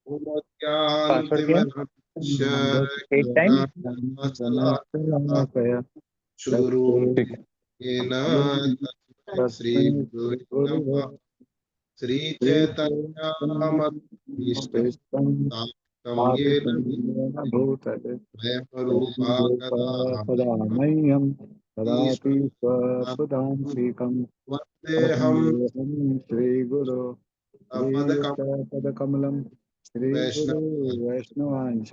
Password क्या एक time शुरू ठीक श्री गुरु नमः। श्री चैतन्यमभीष्टं येन रूपा कदा पदामह्यं कदापि स्वपदान्तिकं वन्देऽहं श्रीगुरो पदकं पदकमलं श्रीगुरो वैष्णव वैष्णवांश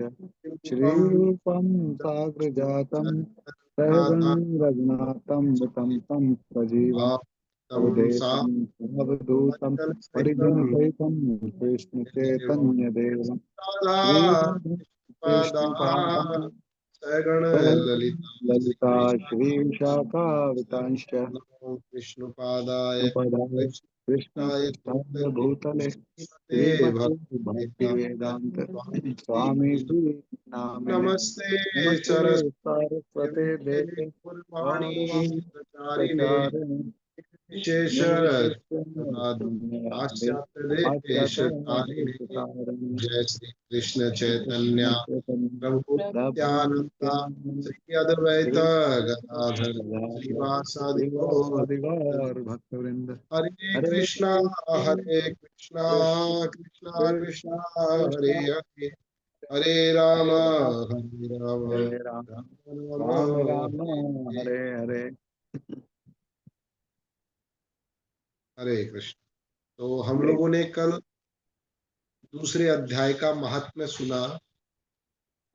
श्रीरूपं साग्रजातं सहगं रघुनाथं तं तं सजीवं अवधेशं अवधूतं परिजनसहितं कृष्णचैतन्यदेवं श्रीकृष्णपादां सगण ललिता ललिता श्रीशाखावितांश्च विष्णुपादाय उपधाय कृष्णाय कृष्णपृष्ठाय भूतले ते श्रीमते भक्तिवेदान्त भक्तिवेदान्त स्वामी स्वामी नामिने नमस्ते नमस्ते सरस्वते सरस्वती देवे गुरुवाणी गौरवाणी प्रचारिणे प्रचारिणे विशेष पाश्चात्य देश तारिणे जय श्री कृष्ण चैतन्य प्रभु नित्यानंदा श्री अद्वैत गदाधर श्रीवासादि गौर गौर भक्तवृंद हरे हरे कृष्णा कृष्ण कृष्णा कृष्णा कृष्ण कृष्णा हरे कृष्ण हरे हरे राम हरे राम हरे राम हरे राम राम राम राम हरे हरे हरे। हरे कृष्ण। तो हम लोगों ने कल दूसरे अध्याय का महात्म्य सुना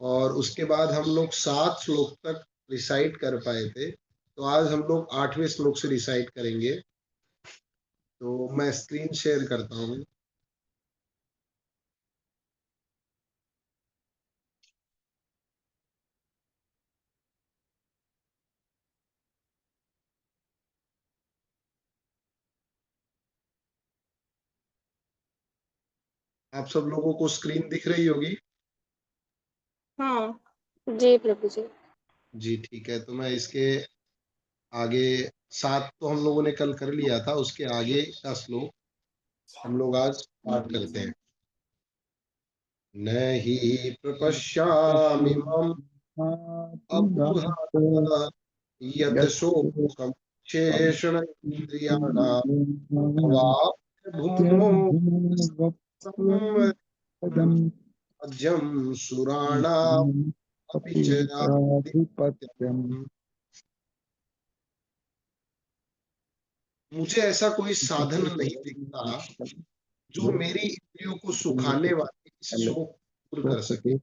और उसके बाद हम लोग 7 श्लोक तक रिसाइट कर पाए थे। तो आज हम लोग 8वें श्लोक से रिसाइट करेंगे। तो मैं स्क्रीन शेयर करता हूँ। आप सब लोगों को स्क्रीन दिख रही होगी? हाँ जी प्रभु जी। जी ठीक है। तो मैं इसके आगे 7 तो हम लोगों ने कल कर लिया था, उसके आगे का श्लोक हम लोग आज पाठ करते हैं। न हि प्रपश्यामि मम अपुरः यत् शोकं शेषण इन्द्रियाणां अवाप्य भूमौ मध्यं सुराणाम् अपि च आधिपत्यम्। मुझे ऐसा कोई साधन नहीं दिखता जो मेरी इंद्रियों को सुखाने वाले इस शोक को दूर कर सके।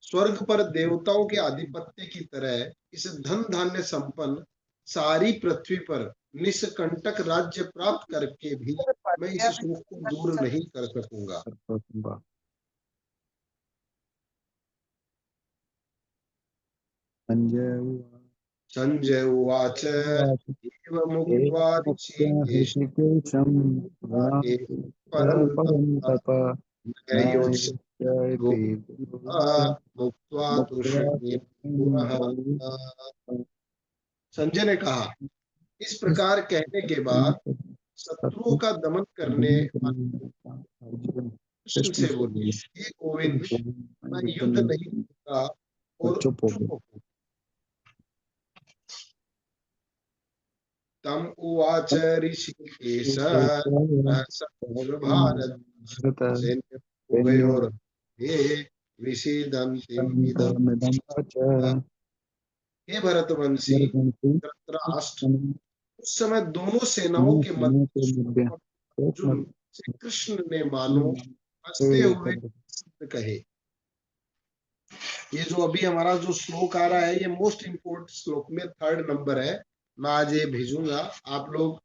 स्वर्ग पर देवताओं के आधिपत्य की तरह इस धन धान्य संपन्न सारी पृथ्वी पर निष्कंटक राज्य प्राप्त करके भी मैं इस शोक को दूर नहीं कर सकूंगा। संजय उवाच एवमुक्त्वा ऋषिकेश परं परन्तप मुक्त्वा तुष्णीं पुनः। संजय ने कहा, इस प्रकार कहने के बाद शत्रुओं का दमन करने कृष्ण से बोली, हे गोविंद, मैं युद्ध नहीं करूंगा और चुप हो। तम उवाच ऋषिकेश भारत सैन्य उभयोर्मध्ये विषीदन्तीम् इदम्। हे भरतवंशी धृतराष्ट्र, उस समय दोनों सेनाओं के मध्य अर्जुन से कृष्ण ने मानो हंसते हुए शब्द कहे। ये जो अभी हमारा जो श्लोक आ रहा है, ये मोस्ट इम्पोर्टेंट श्लोक में 3rd नंबर है। मैं आज ये भेजूंगा, आप लोग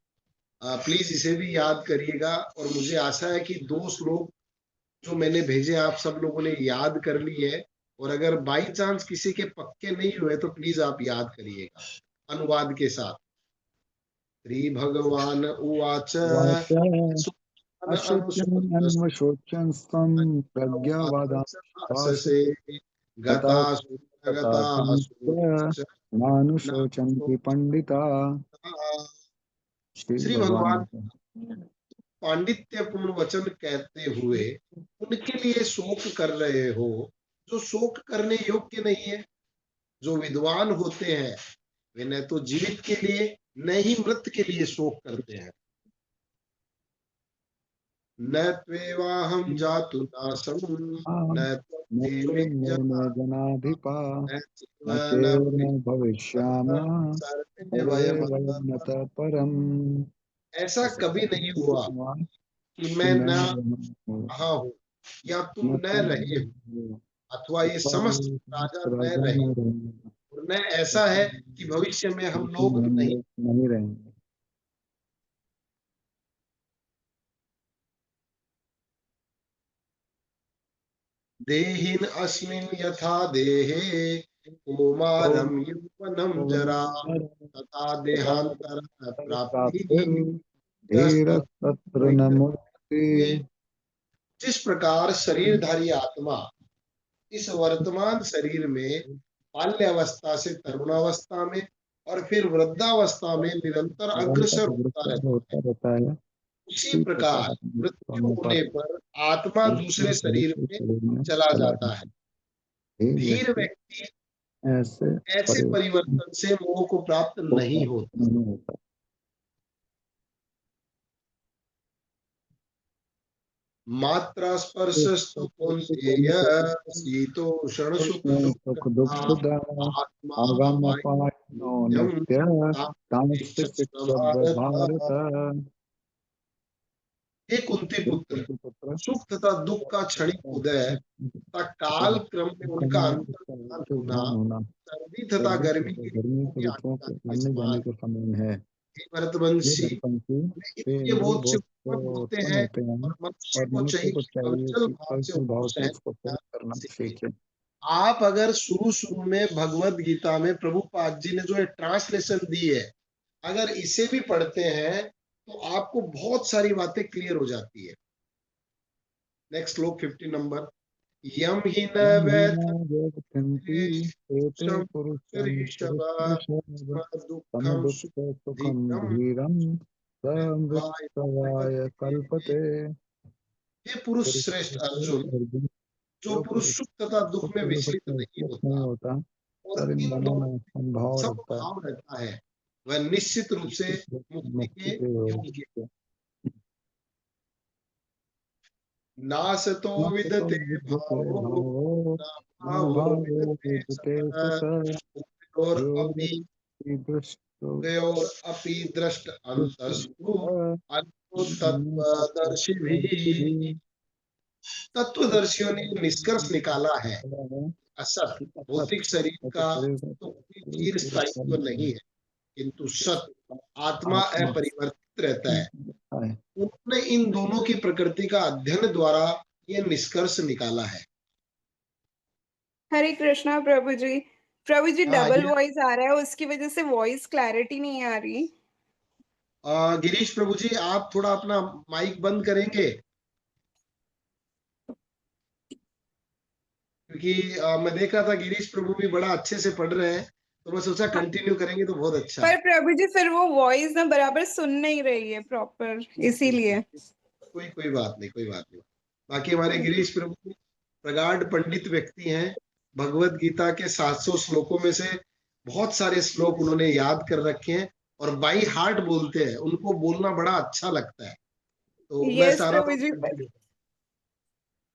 प्लीज इसे भी याद करिएगा। और मुझे आशा है कि 2 श्लोक जो मैंने भेजे आप सब लोगों ने याद कर ली है। और अगर बाई चांस किसी के पक्के नहीं हुए तो प्लीज आप याद करिएगा अनुवाद के साथ। श्री भगवान उवाच अशोच्यं प्रज्ञावादांसे गतासु नानुशोचन्ति पंडिता। श्री श्री भगवान। भगवान पांडित्यपूर्ण वचन कहते हुए उनके लिए शोक कर रहे हो जो शोक करने योग्य नहीं है। जो विद्वान होते हैं वे न तो जीवित के लिए न ही मृत के लिए शोक करते हैं। न त्वेवाहं जातु नासं न त्वमेव जना जनाधिपा न न चैव न चेर्न भविष्यामः भविष्यतः सर्वे सर्वे वयमतः। वयमतः परम्। ऐसा कभी नहीं हुआ कि मैं न रहा हूं या तुम न न रहे हो तुम अथवा ये समस्त राजा न राजा रहे न रहेंगे, और न ऐसा है कि भविष्य में हम लेकिन लोग हम नहीं। लोग नहीं रहेंगे। देहिन अस्मिन् यथा देहे कौमारं यौवनं जरा तथा देहांतर प्राप्ति धीर तत्र न मुक्ति। जिस प्रकार शरीरधारी आत्मा इस वर्तमान शरीर में बाल्यावस्था से तरुणावस्था में और फिर वृद्धावस्था में निरंतर अग्रसर निरंतर होता अग्रसर रहता है, होता रहता है। उसी इसी प्रकार प्रकार मृत्यु मृत्यु होने होने पर पर आत्मा दूसरे शरीर दूसरे में शरीर में चला चला जाता है। जाता है। एक धीर व्यक्ति व्यक्ति ऐसे ऐसे परिवर्तन परिवर्तन से मोह को प्राप्त को नहीं होता। नहीं होता। मात्रा स्पर्शस्तु कौन्तेय शीतोषण सुख सुख दुख दुःखदा दा आत्मा आगम पायनो वायुं नित्य तांस्तिक भारत। भारत। हे कुंती पुत्र, पुत्र सुख तथा दुख का क्षणिक उदय तथा काल क्रम में उनका अंतर्धान होना ध्यान होना सर्दी तथा सर्दी गर्मी तथा की गर्मी ऋतुओं के के ऋतुओं आने के जाने के आने समान जाने के समान है। हे ये भरतवंशी दर्पंखी वे वे इंद्रिय इंद्रिय बोध से बोध से उत्पन्न होते उत्पन्न हैं होते हैं और मनुष्य और को मनुष्य चाहिए को कि चाहिए अविचल कि भाव से अविचल उसको भाव से सहन उसको करना सहन करना सीखे। सीखे। आप अगर शुरू शुरू में भगवत गीता में प्रभुपाद जी ने जो ट्रांसलेशन दी है अगर इसे भी पढ़ते हैं तो आपको बहुत सारी बातें क्लियर हो जाती है। नेक्स्ट श्लोक 50 नंबर। यम ही न व्यथन्ति एते पुरुषं पुरुषेषु तम दुखम दुःख सुखम सुखम धीरम समृद्धवाय कल्पते। हे पुरुष पुरुष श्रेष्ठ अर्जुन, अर्जुन जो जो पुरुष पुरुष सुख तथा दुख सुख में और दुख विचलित में नहीं विचलित नहीं होता होता और और इन इन दोनों दोनों में संभाव सब रहता है। भाव रहता है वह निश्चित रूप से मुक्ति मुक्ति के के योग्य। योग नासतो न तो विदते विद्यते भावो भावो न न भावो भावो विदते विद्यते सतः सतः उभयोरपि योरपि उभयोरपि दृष्ट अंतस्तु अतो तत्वदर्शिभिः। दृष्टि तत्वदर्शियों ने निष्कर्ष निकाला है असत भौतिक शरीर का शरीर तो कोई चिर स्थायित्व नहीं है, किंतु सत आत्मा आत्मा अपरिवर्तित रहता है। है। उन्होंने इन दोनों की प्रकृति का अध्ययन द्वारा यह निष्कर्ष निकाला है। हरे कृष्णा प्रभु जी। प्रभु जी हाँ डबल ये वॉइस आ रहा है, उसकी वजह से वॉइस क्लैरिटी नहीं आ रही। गिरीश प्रभु जी आप थोड़ा अपना माइक बंद करेंगे क्योंकि मैं देख रहा था गिरीश प्रभु भी बड़ा अच्छे से पढ़ रहे हैं तो मैं सोचा हाँ, कंटिन्यू करेंगे तो बहुत अच्छा। पर प्रभु जी फिर वो वॉइस ना बराबर सुन नहीं रही है प्रॉपर, इसीलिए। कोई कोई बात नहीं, कोई बात नहीं। बाकी हमारे गिरीश प्रभु प्रगाढ़ पंडित व्यक्ति हैं। भगवत गीता के 700 श्लोकों में से बहुत सारे श्लोक उन्होंने याद कर रखे हैं और बाई हार्ट बोलते हैं। उनको बोलना बड़ा अच्छा लगता है तो मैं यस चाह रहा प्रभु जी। था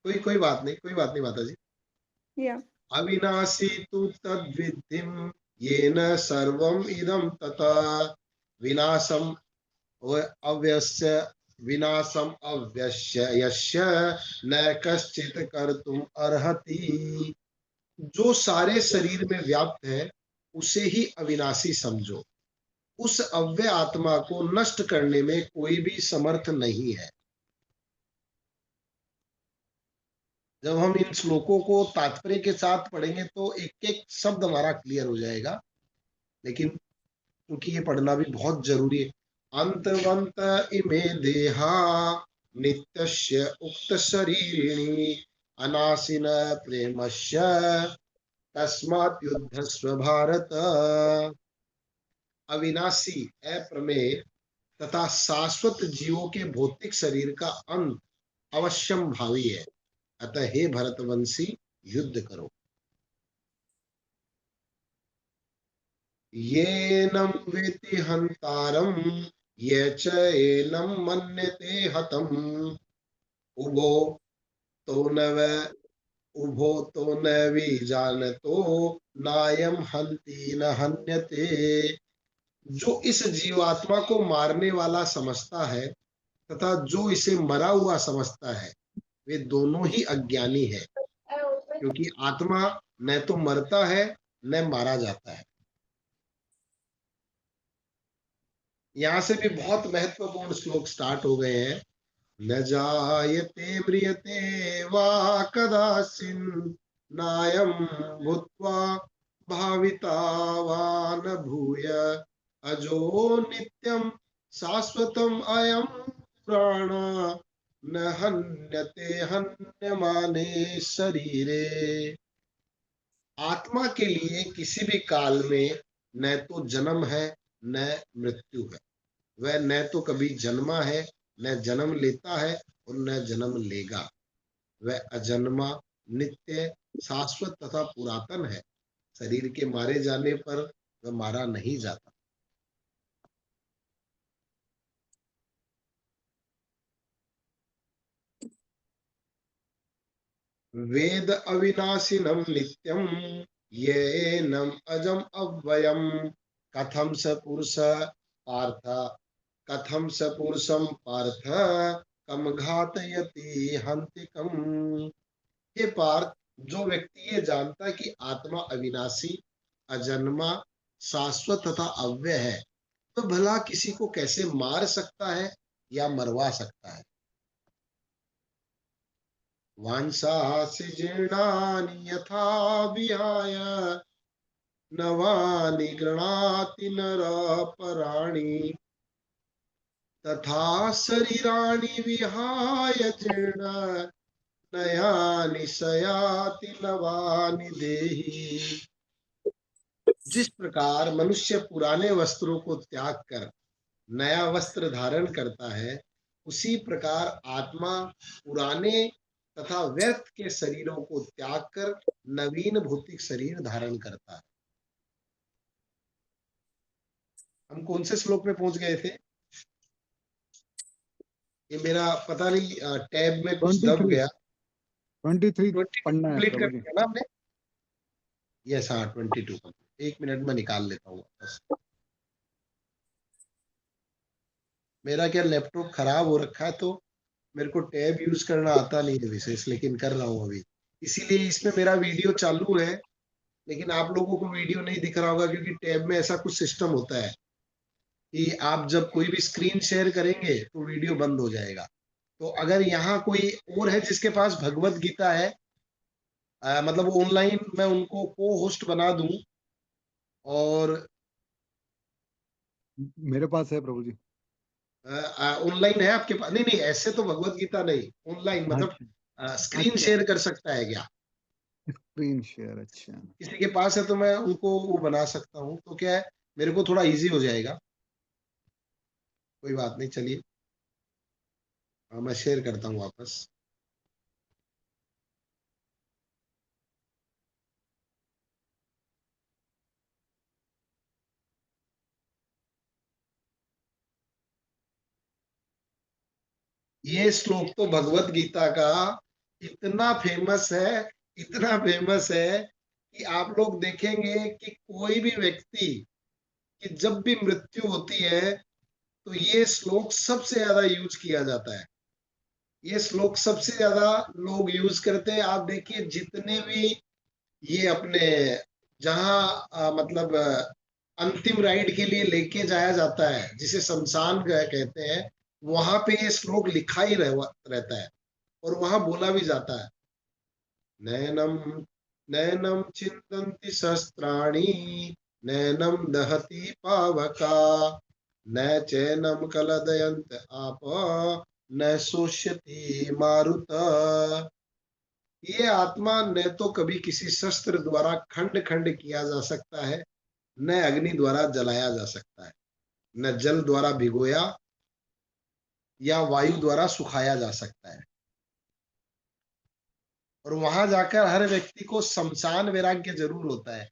कोई कोई बात नहीं, कोई बात नहीं माता जी। या अविनाशी तु तद्विद्धिं येन सर्वम् इदं तथा विनाशम अव्यस्य विनाशम अव्यस्य यस्य न कश्चित कर्तुम अर्हति। जो सारे शरीर में व्याप्त है उसे ही अविनाशी समझो। उस अव्यय आत्मा को नष्ट करने में कोई भी समर्थ नहीं है। जब हम इन श्लोकों को तात्पर्य के साथ पढ़ेंगे तो एक एक शब्द हमारा क्लियर हो जाएगा, लेकिन क्योंकि ये पढ़ना भी बहुत जरूरी है। अंतवंत इमे देहा नित्यस्य उक्त शरीरिणी अनाशिन प्रेमस्य तस्मात् युद्धस्व भारत। अविनाशी अप्रमेय तथा शाश्वत जीवों के भौतिक शरीर का अंत अवश्यम भावी है। अतः हे भरतवंशी, युद्ध करो। येनं वेति हन्तारं, ये च एनं मन्यते हतम्, उभो तो न व उभो तो न विजानतो, नायं हन्ति न हन्यते। जो इस जीवात्मा को मारने वाला समझता है तथा जो इसे मरा हुआ समझता है, वे दोनों ही अज्ञानी है, क्योंकि आत्मा न तो मरता है न मारा जाता है। यहाँ से भी बहुत महत्वपूर्ण श्लोक स्टार्ट हो गए हैं। न जायते म्रियते वा कदाचिन्, नायं भूत्वा भाविता वा न भूय, अजो नित्यं शाश्वतम् अयं प्राण, न हन्यते हन्यमाने शरीरे। आत्मा के लिए किसी भी काल में न तो जन्म है न मृत्यु है। वह न तो कभी जन्मा है न जन्म लेता है और न जन्म लेगा। वह अजन्मा, नित्य, शाश्वत तथा पुरातन है। शरीर के मारे जाने पर वह मारा नहीं जाता। वेद अविनाशिनम नित्यम, येनम अजम अव्ययम, कथम स पुरुष पार्थ, कथम स पुरुषम पार्थ, कम घातयति हन्तिकम। हे पार्थ, जो व्यक्ति ये जानता है कि आत्मा अविनाशी, अजन्मा, शाश्वत तथा अव्यय है, तो भला किसी को कैसे मार सकता है या मरवा सकता है। वांसासि जीर्णानि यथा विहाय, नवानि गृणाति नरपराणि, तथा शरीराणि विहाय जीर्ण, नयानि शयाति नवानि देहि। जिस प्रकार मनुष्य पुराने वस्त्रों को त्याग कर नया वस्त्र धारण करता है, उसी प्रकार आत्मा पुराने तथा व्यर्थ के शरीरों को त्याग कर नवीन भौतिक शरीर धारण करता है। हम कौन से श्लोक में पहुंच गए थे? ये मेरा पता नहीं, टैब में कुछ दब 23 गया। 23 22 पढ़ना है कंप्लीट कर प्रभु जी। दिया ना हमने? यस, हाँ 22। एक मिनट में निकाल लेता हूँ बस। मेरा क्या लैपटॉप खराब हो रखा है, तो मेरे को टैब यूज करना आता नहीं है विशेष, लेकिन कर रहा हूँ अभी। इसीलिए इसमें मेरा वीडियो चालू है, लेकिन आप लोगों को वीडियो नहीं दिख रहा होगा, क्योंकि टैब में ऐसा कुछ सिस्टम होता है कि आप जब कोई भी स्क्रीन शेयर करेंगे तो वीडियो बंद हो जाएगा। तो अगर यहाँ कोई और है जिसके पास भगवत गीता है, मतलब ऑनलाइन, मैं उनको को होस्ट बना दूं। और मेरे पास है प्रभु जी। ऑनलाइन है आपके पास? नहीं नहीं, ऐसे तो भगवत गीता नहीं, ऑनलाइन मतलब अच्छा स्क्रीन अच्छा, शेयर कर सकता है क्या? स्क्रीन शेयर, अच्छा। किसी के पास है तो मैं उनको वो बना सकता हूँ, तो क्या है, मेरे को थोड़ा इजी हो जाएगा। कोई बात नहीं, चलिए। मैं शेयर करता हूँ वापस। ये श्लोक तो भगवत गीता का इतना फेमस है, इतना फेमस है कि आप लोग देखेंगे कि कोई भी व्यक्ति की जब भी मृत्यु होती है तो ये श्लोक सबसे ज्यादा यूज किया जाता है। ये श्लोक सबसे ज्यादा लोग यूज करते हैं। आप देखिए, जितने भी ये अपने जहाँ मतलब अंतिम राइड के लिए लेके जाया जाता है, जिसे शमशान कहते हैं, वहां पे ये श्लोक लिखा ही रहता है और वहां बोला भी जाता है। नैनम नैनम चिंतन्ति शस्त्राणि, नैनम दहति पावका, न चैनम कलदयन्त आप, न शोष्यति मारुत। ये आत्मा न तो कभी किसी शस्त्र द्वारा खंड खंड किया जा सकता है, न अग्नि द्वारा जलाया जा सकता है, न जल द्वारा भिगोया या वायु द्वारा सुखाया जा सकता है। और वहां जाकर हर व्यक्ति को शमशान वैराग्य जरूर होता है।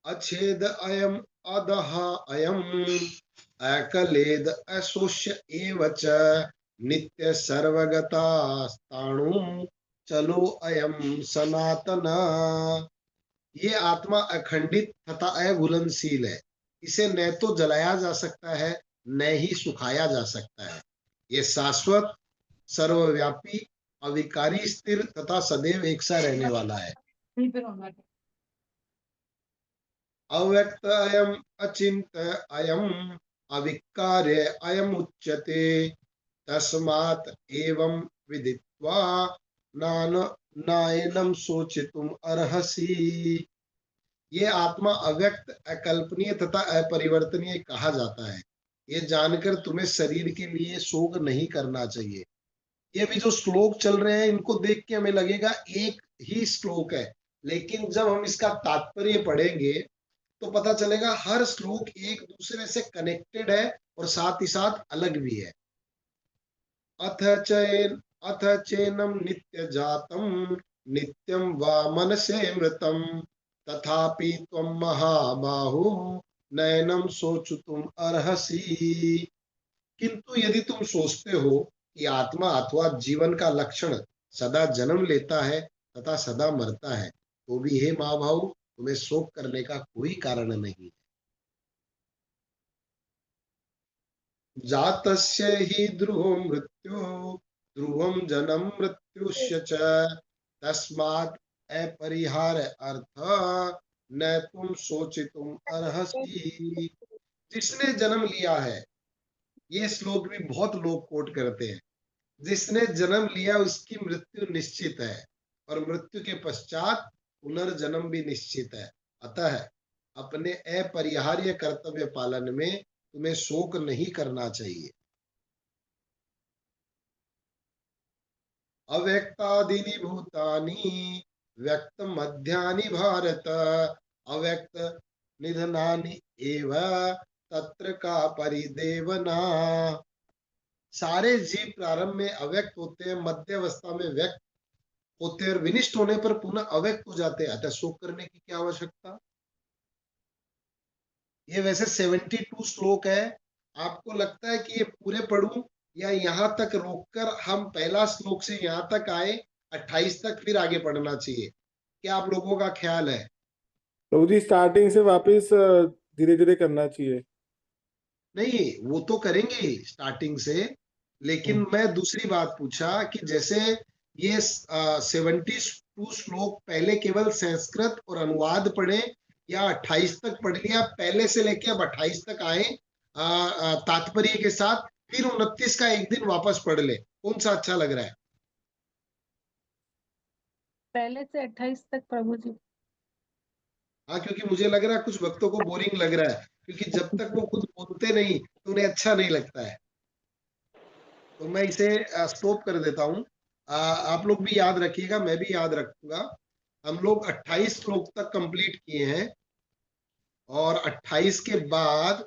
अच्छेद अयम अदह अयम अकलेद अशोष्य एव च नित्य सर्वगता स्थाणु चलो अयम सनातन। ये आत्मा अखंडित तथा अघुलनशील है। इसे न तो जलाया जा सकता है, न ही सुखाया जा सकता है। ये शाश्वत, सर्वव्यापी, अविकारी, स्थिर तथा सदैव एक सा रहने वाला है। अव्यक्त अयम अचिंत अयम अविकार्य अयम उच्यते तस्मात् एवं विदित्वा नान नायनम सोचितुम अर्हसि। ये आत्मा अव्यक्त, अकल्पनीय तथा अपरिवर्तनीय कहा जाता है। ये जानकर तुम्हें शरीर के लिए शोक नहीं करना चाहिए। ये भी जो श्लोक चल रहे हैं इनको देख के हमें लगेगा एक ही श्लोक है, लेकिन जब हम इसका तात्पर्य पढ़ेंगे तो पता चलेगा हर श्लोक एक दूसरे से कनेक्टेड है और साथ ही साथ अलग भी है। अथ चैनम नित्य जातम नित्यम वा मनसे मृतम तथापि त्वं महाबाहु नयनम सोचुतुम अर्हसि। किंतु यदि तुम सोचते हो कि आत्मा अथवा जीवन का लक्षण सदा जन्म लेता है तथा सदा मरता है, तो भी हे महाभाव, तुम्हें शोक करने का कोई कारण नहीं। जातस्य हि ध्रुवो मृत्यु ध्रुवम जन्म मृत्युश्च च तस्मात् अपरिहार अर्थ न तुम सोचितुम अर्हसि। जिसने जन्म लिया है, ये श्लोक भी बहुत लोग कोट करते हैं, जिसने जन्म लिया उसकी मृत्यु निश्चित है और मृत्यु के पश्चात पुनर्जन्म भी निश्चित है। अतः अपने अपरिहार्य कर्तव्य पालन में तुम्हें शोक नहीं करना चाहिए। अव्यक्तादीनि भूतानि व्यक्त मध्यानि भारत अव्यक्त निधनानि एव तत्र का परिदेवना। सारे जीव प्रारंभ में अव्यक्त होते हैं, मध्य अवस्था में व्यक्त होते हैं और विनिष्ट होने पर पुनः अव्यक्त हो जाते हैं। अतः शोक करने की क्या आवश्यकता। ये वैसे 72 श्लोक है। आपको लगता है कि ये पूरे पढ़ूं या यहाँ तक रोककर हम पहला श्लोक से यहाँ तक आए 28 तक फिर आगे पढ़ना चाहिए? क्या आप लोगों का ख्याल है? प्रभु जी स्टार्टिंग से वापस धीरे धीरे करना चाहिए। नहीं, वो तो करेंगे ही स्टार्टिंग से, लेकिन मैं दूसरी बात पूछा कि जैसे ये 72 श्लोक पहले केवल संस्कृत और अनुवाद पढ़े या 28 तक पढ़ लिया, पहले से लेके अब 28 तक आए तात्पर्य के साथ, फिर 29 का एक दिन वापस पढ़ ले, कौन सा अच्छा लग रहा है? पहले से 28 तक प्रभु जी। हाँ, क्योंकि मुझे लग रहा है कुछ भक्तों को बोरिंग लग रहा है, क्योंकि जब तक वो खुद बोलते नहीं तो उन्हें अच्छा नहीं लगता है। तो मैं इसे स्टॉप कर देता हूँ। आप लोग भी याद रखिएगा, मैं भी याद रखूंगा। हम लोग 28 श्लोक तक कंप्लीट किए हैं और 28 के बाद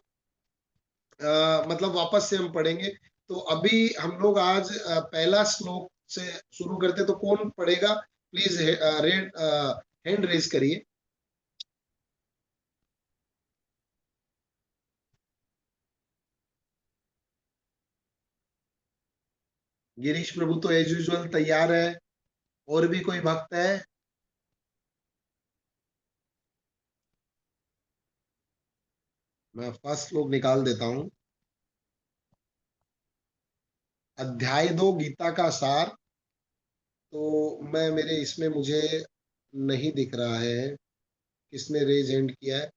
मतलब वापस से हम पढ़ेंगे। तो अभी हम लोग आज पहला श्लोक से शुरू करते, तो कौन पढ़ेगा? प्लीज हैंड रेज करिए। गिरीश प्रभु तो एज यूजुअल तैयार है। और भी कोई भक्त है? मैं फर्स्ट श्लोक निकाल देता हूं। अध्याय 2 गीता का सार। तो मैं मेरे इसमें मुझे नहीं दिख रहा है किसने रेज हैंड किया है।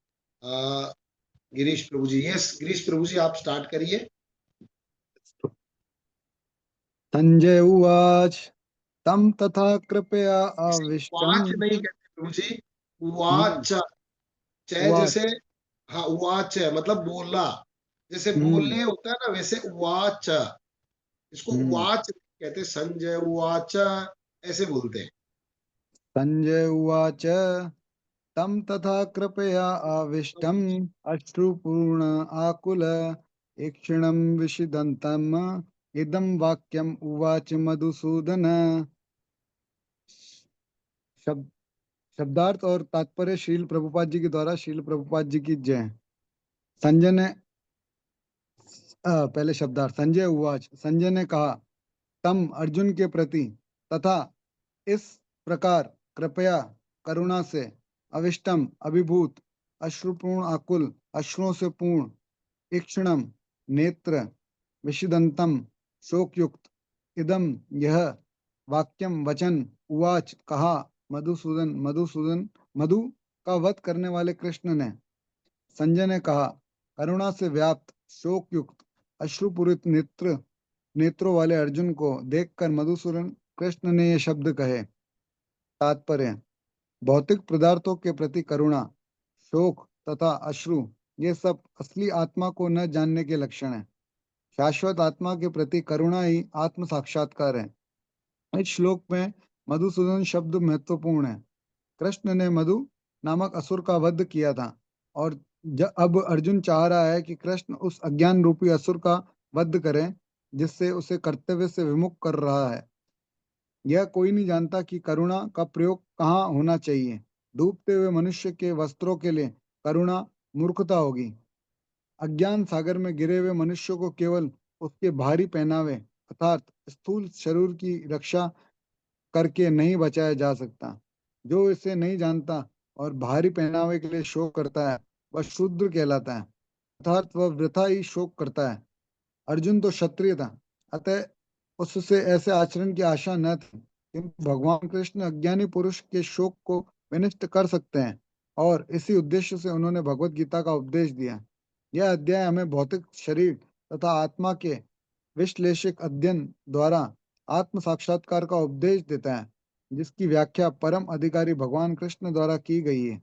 गिरीश प्रभु जी। यस, गिरीश प्रभु जी आप स्टार्ट करिए। संजय उवाच तम तथा कृपया वाच आविष्टम नहीं कहते प्रभु जी, वाच। चाहे उवाच जैसे, हाँ वाच है मतलब बोला, जैसे हम्म बोलने होता है ना, वैसे वाच। इसको हम्म वाच कहते, संजय वाच ऐसे बोलते हैं। संजय उवाच तम तथा कृपया आविष्टम अश्रुपूर्ण आकुल ईक्षणम विषिदन्तम इदम वाक्यम उवाच मधुसूदन। शब्द शब्दार्थ और तात्पर्य शील प्रभुपाद जी के द्वारा। शील प्रभुपाद जी की जय। संजय ने पहले शब्दार्थ। संजय उवाच, संजय ने कहा, तम अर्जुन के प्रति, तथा इस प्रकार, कृपया करुणा से, अविष्टम अभिभूत, अश्रुपूर्ण आकुल अश्रुओं से पूर्ण, ईक्षणम नेत्र, विषिदंतम शोकयुक्त, इदम यह, वाक्यम वचन, उवाच कहा, मधुसूदन मधुसूदन मधु का वध करने वाले कृष्ण ने। संजय ने कहा, करुणा से व्याप्त, शोक युक्त, अश्रुपूरित नेत्रों वाले अर्जुन को देखकर मधुसूदन कृष्ण ने ये शब्द कहे। तात्पर्य, भौतिक पदार्थों के प्रति करुणा, शोक तथा अश्रु, ये सब असली आत्मा को न जानने के लक्षण हैं। शाश्वत आत्मा के प्रति करुणा ही आत्म साक्षात्कार है। इस श्लोक में मधुसूदन शब्द महत्वपूर्ण है। कृष्ण ने मधु नामक असुर का वध किया था, और अब अर्जुन चाह रहा है कि कृष्ण उस अज्ञान रूपी असुर का वध करें, जिससे उसे कर्तव्य से विमुख कर रहा है। यह कोई नहीं जानता कि करुणा का प्रयोग कहाँ होना चाहिए। डूबते हुए मनुष्य के वस्त्रों के लिए करुणा मूर्खता होगी। अज्ञान सागर में गिरे हुए मनुष्य को केवल उसके भारी पहनावे अर्थात स्थूल शरीर की रक्षा करके नहीं बचाया जा सकता। जो इसे नहीं जानता और भारी पहनावे के लिए शोक करता है, वह शूद्र कहलाता है, अर्थात वह वृथा ही शोक करता है। अर्जुन तो क्षत्रिय था, अतः उससे ऐसे आचरण की आशा न थी, किंतु भगवान कृष्ण अज्ञानी पुरुष के शोक को विनष्ट कर सकते हैं, और इसी उद्देश्य से उन्होंने भगवत गीता का उपदेश दिया। यह अध्याय हमें भौतिक शरीर तथा आत्मा के विश्लेषिक अध्ययन द्वारा आत्म साक्षात्कार का उपदेश देता है, जिसकी व्याख्या परम अधिकारी भगवान कृष्ण द्वारा की गई है।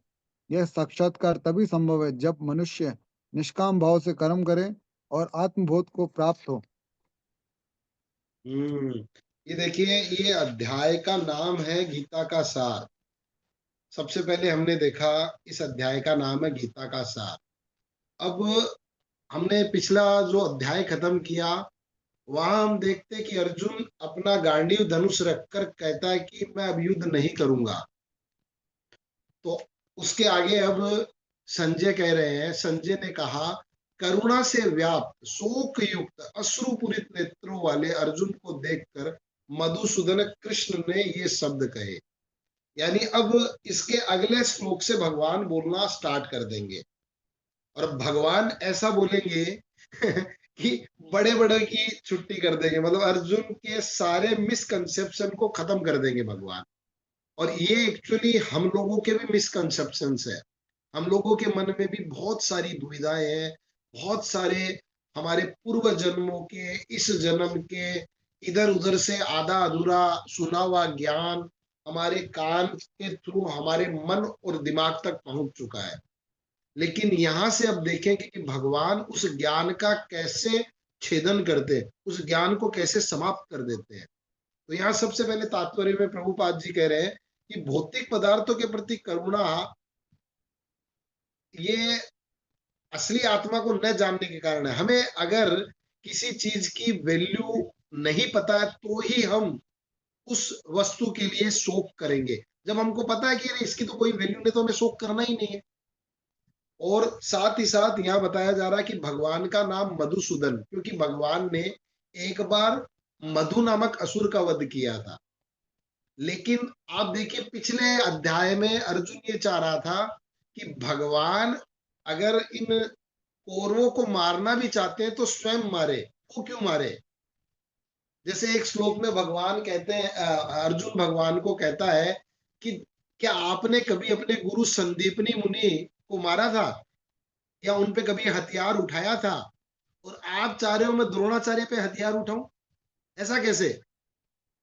यह साक्षात्कार तभी संभव है जब मनुष्य निष्काम भाव से कर्म करे और आत्मबोध को प्राप्त हो। ये देखिए, ये अध्याय का नाम है गीता का सार। सबसे पहले हमने देखा इस अध्याय का नाम है गीता का सार। अब हमने पिछला जो अध्याय खत्म किया, वहां हम देखते कि अर्जुन अपना गांडीव धनुष रखकर कहता है कि मैं अब युद्ध नहीं करूंगा। तो उसके आगे अब संजय कह रहे हैं, संजय ने कहा, करुणा से व्याप्त शोक युक्त अश्रुपूरित नेत्रों वाले अर्जुन को देखकर मधुसूदन कृष्ण ने ये शब्द कहे। यानी अब इसके अगले श्लोक से भगवान बोलना स्टार्ट कर देंगे, और भगवान ऐसा बोलेंगे कि बड़े बड़े की छुट्टी कर देंगे। मतलब अर्जुन के सारे मिसकंसेप्शन को खत्म कर देंगे भगवान। और ये एक्चुअली हम लोगों के भी मिसकंसेप्शंस है। हम लोगों के मन में भी बहुत सारी दुविधाएं हैं, बहुत सारे हमारे पूर्व जन्मों के, इस जन्म के, इधर उधर से आधा अधूरा सुना हुआ ज्ञान हमारे कान के थ्रू हमारे मन और दिमाग तक पहुंच चुका है। लेकिन यहां से अब देखेंगे कि भगवान उस ज्ञान का कैसे छेदन करते हैं, उस ज्ञान को कैसे समाप्त कर देते हैं। तो यहाँ सबसे पहले तात्पर्य में प्रभुपाद जी कह रहे हैं कि भौतिक पदार्थों के प्रति करुणा ये असली आत्मा को न जानने के कारण है। हमें अगर किसी चीज की वैल्यू नहीं पता है तो ही हम उस वस्तु के लिए शोक करेंगे। जब हमको पता है कि अरे इसकी तो कोई वैल्यू नहीं, तो हमें शोक करना ही नहीं है। और साथ ही साथ यहाँ बताया जा रहा है कि भगवान का नाम मधुसूदन, क्योंकि भगवान ने एक बार मधु नामक असुर का वध किया था। लेकिन आप देखिए पिछले अध्याय में अर्जुन ये चाह रहा था कि भगवान अगर इन कौरवों को मारना भी चाहते हैं तो स्वयं मारे। वो क्यों मारे? जैसे एक श्लोक में भगवान कहते हैं, अर्जुन भगवान को कहता है कि क्या आपने कभी अपने गुरु संदीपनी मुनि को मारा था, या उन पे कभी हथियार उठाया था? और आप चाह रहे हो मैं द्रोणाचार्य पे हथियार उठाऊं? ऐसा कैसे?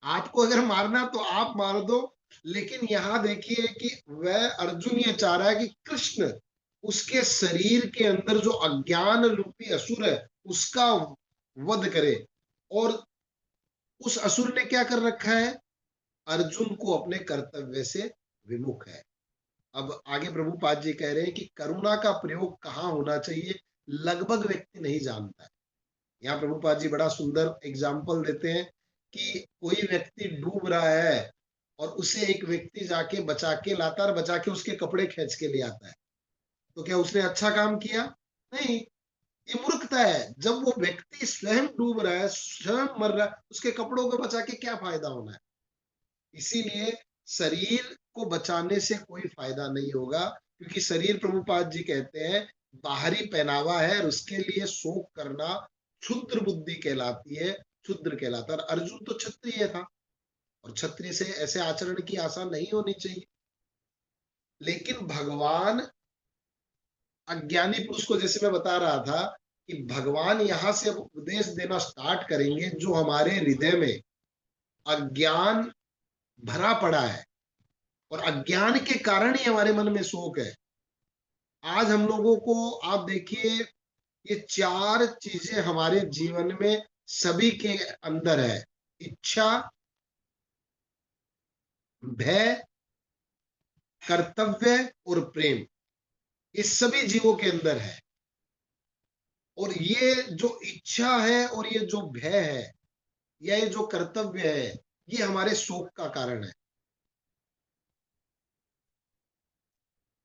आपको अगर मारना तो आप मार दो। लेकिन यहां देखिए कि वह अर्जुन ये चाह रहा है कि कृष्ण उसके शरीर के अंदर जो अज्ञान रूपी असुर है उसका वध करे। और उस असुर ने क्या कर रखा है? अर्जुन को अपने कर्तव्य से विमुख है। अब आगे प्रभुपाद जी कह रहे हैं कि करुणा का प्रयोग कहाँ होना चाहिए, लगभग व्यक्ति नहीं जानता है। यहाँ प्रभुपाद जी बड़ा सुंदर एग्जाम्पल देते हैं कि कोई व्यक्ति डूब रहा है और उसे एक व्यक्ति जाके बचा के लाता और बचा के उसके कपड़े खींच के ले आता है, तो क्या उसने अच्छा काम किया? नहीं, ये मूर्खता है। जब वो व्यक्ति स्वयं डूब रहा है, स्वयं मर रहा है, उसके कपड़ों को बचा के क्या फायदा होना है? इसीलिए शरीर को बचाने से कोई फायदा नहीं होगा, क्योंकि शरीर प्रभुपाद जी कहते हैं बाहरी पहनावा है और उसके लिए शोक करना क्षुद्र बुद्धि कहलाती है, क्षुद्र कहलाता है। और अर्जुन तो क्षत्रिय था और क्षत्रिय से ऐसे आचरण की आशा नहीं होनी चाहिए। लेकिन भगवान अज्ञानी पुरुष को, जैसे मैं बता रहा था कि भगवान यहाँ से अब उपदेश देना स्टार्ट करेंगे, जो हमारे हृदय में अज्ञान भरा पड़ा है और अज्ञान के कारण ही हमारे मन में शोक है। आज हम लोगों को आप देखिए, ये 4 चीजें हमारे जीवन में सभी के अंदर है: इच्छा, भय, कर्तव्य और प्रेम। इस सभी जीवों के अंदर है। और ये जो इच्छा है और ये जो भय है या ये जो कर्तव्य है, ये हमारे शोक का कारण है।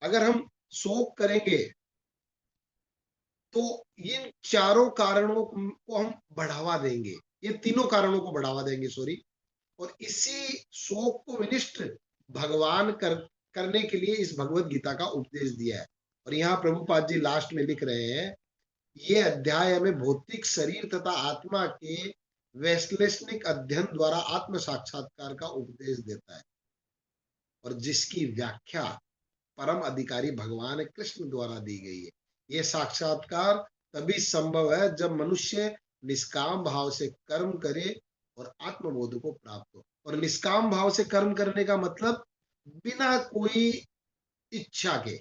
अगर हम शोक करेंगे तो इन चारों कारणों को हम बढ़ावा देंगे, ये तीनों कारणों को बढ़ावा देंगे, सॉरी। और इसी शोक को विनिष्ट भगवान करने के लिए इस भगवत गीता का उपदेश दिया है। और यहाँ प्रभुपाद जी लास्ट में लिख रहे हैं, ये अध्याय हमें भौतिक शरीर तथा आत्मा के वैश्लेषणिक अध्ययन द्वारा आत्म साक्षात्कार का उपदेश देता है, और जिसकी व्याख्या परम अधिकारी भगवान कृष्ण द्वारा दी गई है। ये साक्षात्कार तभी संभव है जब मनुष्य निष्काम भाव से कर्म करे और आत्मबोध को प्राप्त हो। और निष्काम भाव से कर्म करने का मतलब बिना कोई इच्छा के,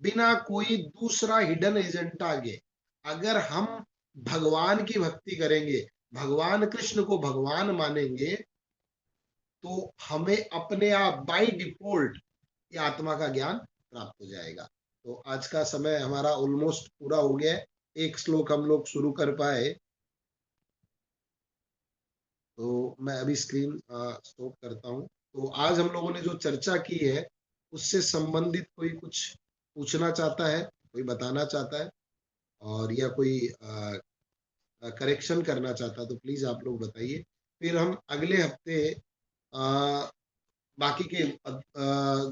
बिना कोई दूसरा हिडन एजेंडा के, अगर हम भगवान की भक्ति करेंगे, भगवान कृष्ण को भगवान मानेंगे, तो हमें अपने आप बाय डिफॉल्ट ये आत्मा का ज्ञान प्राप्त हो जाएगा। तो आज का समय हमारा ऑलमोस्ट पूरा हो गया है। एक श्लोक हम लोग शुरू कर पाए, तो मैं अभी स्क्रीन स्टॉप करता हूँ। तो आज हम लोगों ने जो चर्चा की है उससे संबंधित कोई कुछ पूछना चाहता है, कोई बताना चाहता है, और या कोई करेक्शन करना चाहता है, तो प्लीज आप लोग बताइए। फिर हम अगले हफ्ते बाकी के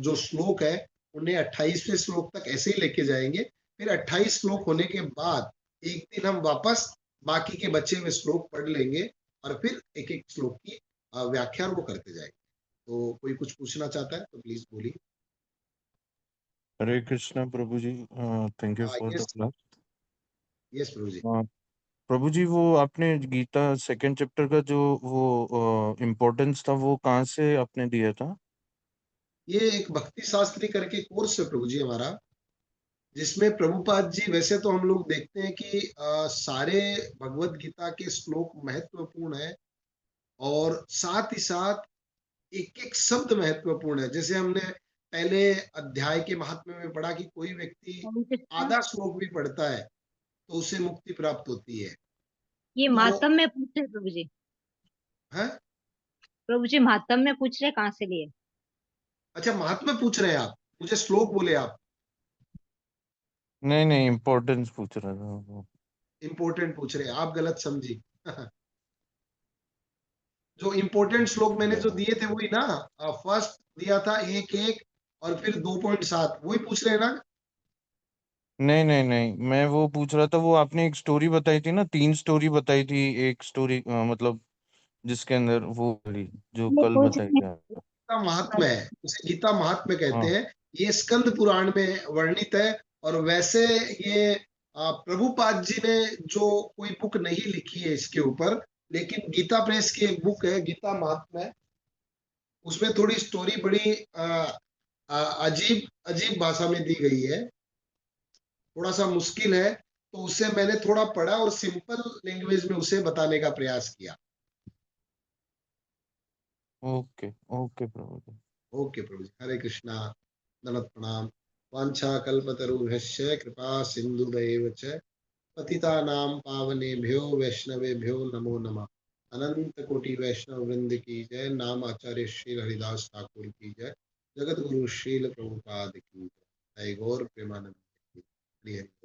जो श्लोक है उन्हें 28वें श्लोक तक ऐसे ही लेके जाएंगे। फिर 28 श्लोक होने के बाद एक दिन हम वापस बाकी के बचे हुए श्लोक पढ़ लेंगे और फिर एक एक श्लोक की व्याख्या वो करते जाएंगे। तो कोई कुछ पूछना चाहता है तो प्लीज बोलिए। हरे कृष्णा प्रभु जी, thank you for the yes, class. Yes प्रभु जी। प्रभु जी, वो आपने गीता सेकंड चैप्टर का जो वो इम्पोर्टेंस था, वो कहाँ से आपने दिया था? ये एक भक्ति शास्त्री करके कोर्स है प्रभु जी हमारा, जिसमें प्रभुपाद जी, वैसे तो हम लोग देखते हैं कि सारे भगवत गीता के श्लोक महत्वपूर्ण है और साथ ही साथ एक एक शब्द महत्वपूर्ण है। जैसे हमने पहले अध्याय के महात्म्य में पढ़ा कि कोई व्यक्ति आधा श्लोक भी पढ़ता है तो उसे मुक्ति प्राप्त होती है। ये तो महात्म में पूछ रहे प्रभु जी? है, प्रभु जी महात्म में पूछ रहे, कहाँ से लिए? अच्छा महात्म्य पूछ रहे हैं आप, मुझे श्लोक बोले आप। नहीं नहीं, इम्पोर्टेंस पूछ रहा था वो। इंपोर्टेंट पूछ रहे हैं आप, गलत समझी। जो इंपोर्टेंट श्लोक मैंने जो दिए थे वही ना, फर्स्ट दिया था 1:1 और फिर 2.7, वही पूछ रहे हैं ना। नहीं नहीं नहीं, मैं वो पूछ रहा था, वो आपने एक स्टोरी बताई थी ना, 3 स्टोरी बताई थी। एक स्टोरी मतलब जिसके अंदर वो वाली जो ये कल पूछ बताई रहे थी। गीता महात्म्य है, उसे गीता महात्म्य कहते हाँ, हैं। ये स्कंद पुराण में वर्णित है। और वैसे ये प्रभुपाद जी ने जो कोई बुक नहीं लिखी है इसके ऊपर, लेकिन गीता प्रेस की एक बुक है गीता महात्म्य, उसमें थोड़ी स्टोरी बड़ी अजीब अजीब भाषा में दी गई है, थोड़ा सा मुश्किल है। तो उसे मैंने थोड़ा पढ़ा और सिंपल लैंग्वेज में उसे बताने का प्रयास किया। ओके ओके प्रभु जी। ओके प्रभु जी, हरे कृष्णा, दंडवत प्रणाम। वाञ्छाकल्पतरुभ्यश्च कृपा सिन्धुभैव च पतितानां पावनेभ्यो वैष्णवेभ्यो नमो नमः। अनंत कोटि वैष्णव वृंद की जय। नाम आचार्य श्री हरिदास ठाकुर की जय। जगत गुरु श्रील प्रभुपाद की जय। जय गौर प्रेमानंद की। हरि हरि।